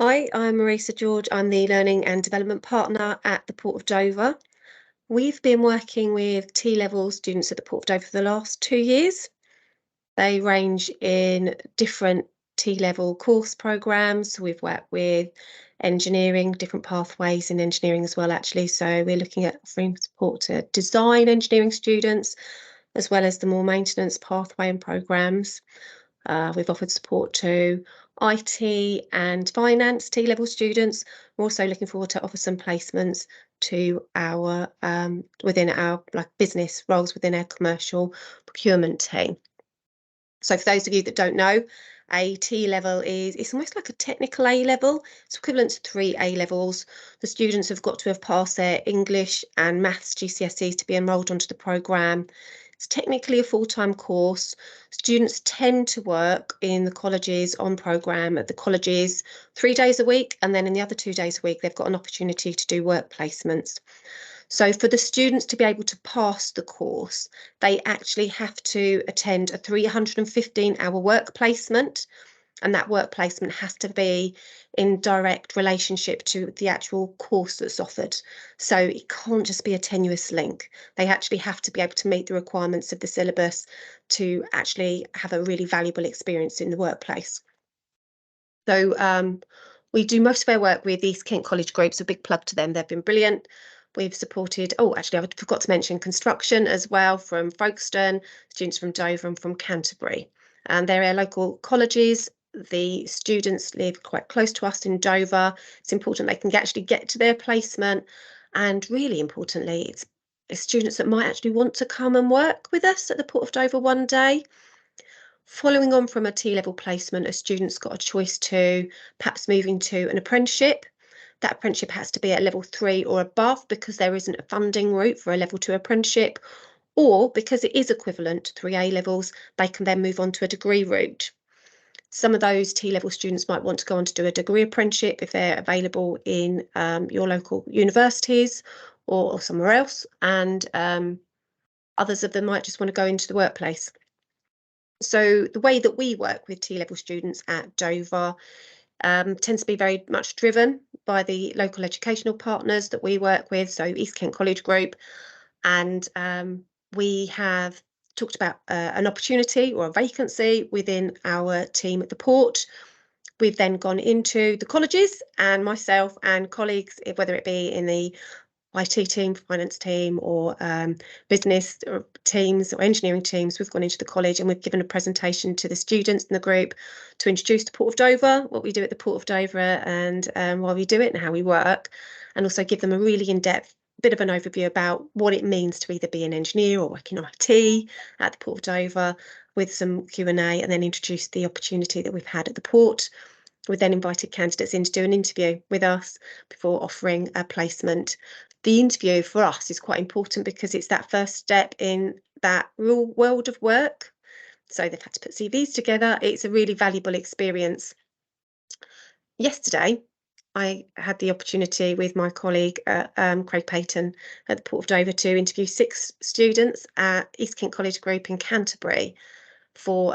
Hi, I'm Marisa George. I'm the Learning and Development Partner at the Port of Dover. We've been working with T-level students at the Port of Dover for the last 2 years. They range in different T-level course programmes. We've worked with engineering, different pathways in engineering as well, actually. So we're looking at offering support to design engineering students, as well as the more maintenance pathway and programmes. We've offered support to IT and finance T-level students. We're also looking forward to offer some placements to our within our business roles within our commercial procurement team. So for those of you that don't know, a T-level it's almost like a technical A-level. It's equivalent to 3 A-levels. The students have got to have passed their English and Maths GCSEs to be enrolled onto the programme. It's technically a full-time course. Students tend to work in the colleges on programme at the colleges 3 days a week, and then in the other 2 days a week, they've got an opportunity to do work placements. So for the students to be able to pass the course, they actually have to attend a 315-hour work placement, and that work placement has to be in direct relationship to the actual course that's offered. So it can't just be a tenuous link. They actually have to be able to meet the requirements of the syllabus to actually have a really valuable experience in the workplace. So we do most of our work with East Kent College groups. A big plug to them. They've been brilliant. We've supported, actually, I forgot to mention construction as well from Folkestone, students from Dover and from Canterbury. And they're our local colleges. The students live quite close to us in Dover. It's important they can actually get to their placement. And really importantly, it's students that might actually want to come and work with us at the Port of Dover one day. Following on from a T-level placement, a student's got a choice to perhaps moving to an apprenticeship. That apprenticeship has to be at level 3 or above because there isn't a funding route for a level 2 apprenticeship, or because it is equivalent to 3 A-levels, they can then move on to a degree route. Some of those T-level students might want to go on to do a degree apprenticeship if they're available in your local universities or somewhere else, and others of them might just want to go into the workplace. So the way that we work with T-level students at Dover tends to be very much driven by the local educational partners that we work with, so East Kent College Group, and we have talked about an opportunity or a vacancy within our team at the port. We've then gone into the colleges, and myself and colleagues, whether it be in the IT team, finance team, or business teams or engineering teams, we've gone into the college and we've given a presentation to the students in the group to introduce the Port of Dover, what we do at the Port of Dover, and why we do it and how we work, and also give them a really in-depth bit of an overview about what it means to either be an engineer or work in IT at the Port of Dover, with some Q&A, and then introduce the opportunity that we've had at the port. We then invited candidates in to do an interview with us before offering a placement. The interview for us is quite important because it's that first step in that real world of work. So they've had to put CVs together. It's a really valuable experience. Yesterday, I had the opportunity with my colleague, Craig Payton, at the Port of Dover to interview 6 students at East Kent College Group in Canterbury for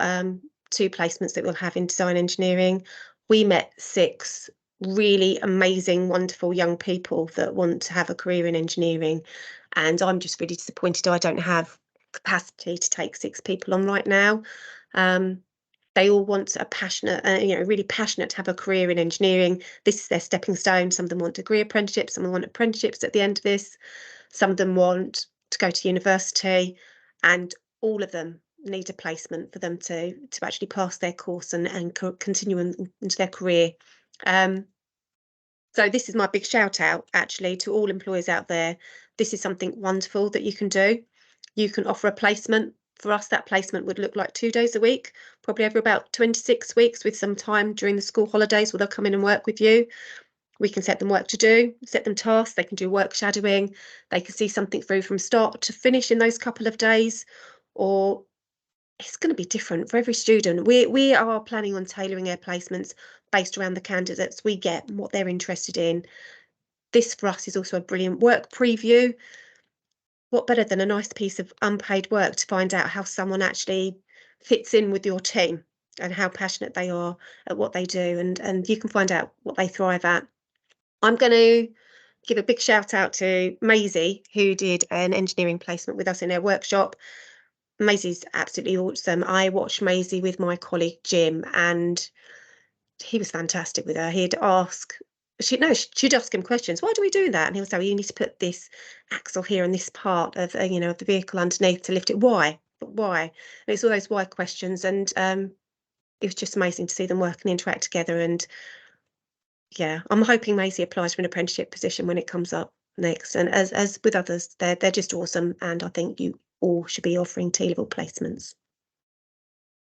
2 placements that we'll have in design engineering. We met 6 really amazing, wonderful young people that want to have a career in engineering, and I'm just really disappointed I don't have capacity to take 6 people on right now. They all want a passionate, really passionate to have a career in engineering. This is their stepping stone. Some of them want degree apprenticeships, some of them want apprenticeships at the end of this. Some of them want to go to university, and all of them need a placement for them to actually pass their course and continue into their career. So this is my big shout out actually to all employers out there. This is something wonderful that you can do. You can offer a placement. For us, that placement would look like 2 days a week, probably over about 26 weeks, with some time during the school holidays where they'll come in and work with you. We can set them work to do, set them tasks, they can do work shadowing, they can see something through from start to finish in those couple of days, or it's going to be different for every student. We are planning on tailoring our placements based around the candidates we get and what they're interested in. This for us is also a brilliant work preview. What better than a nice piece of unpaid work to find out how someone actually fits in with your team? and how passionate they are at what they do, and you can find out what they thrive at. I'm going to give a big shout out to Maisie, who did an engineering placement with us in our workshop. Maisie's absolutely awesome. I watched Maisie with my colleague Jim, and he was fantastic with her. He'd ask, she'd ask him questions. Why do we do that? And he would say, well, you need to put this axle here and this part of, of the vehicle underneath to lift it. Why? But why? And it's all those why questions. And it was just amazing to see them work and interact together. And yeah, I'm hoping Maisie applies for an apprenticeship position when it comes up next. And as with others, they're just awesome. And I think you all should be offering T-level placements.